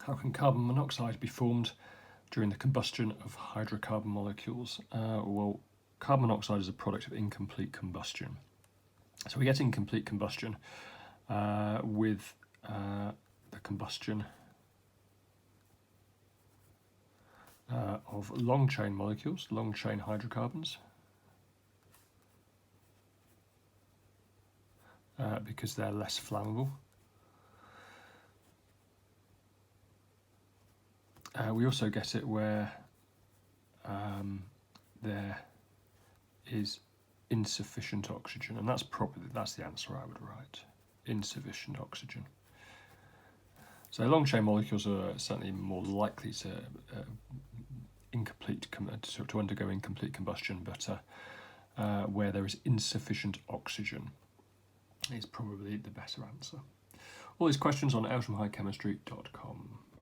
How can carbon monoxide be formed during the combustion of hydrocarbon molecules? Well, carbon monoxide is a product of incomplete combustion. So we get incomplete combustion with the combustion of long chain molecules, long chain hydrocarbons, because they're less flammable. We also get it where there is insufficient oxygen, and that's the answer I would write: insufficient oxygen. So long chain molecules are certainly more likely to undergo incomplete combustion, but where there is insufficient oxygen is probably the better answer. All these questions on outramhighchemistry.com.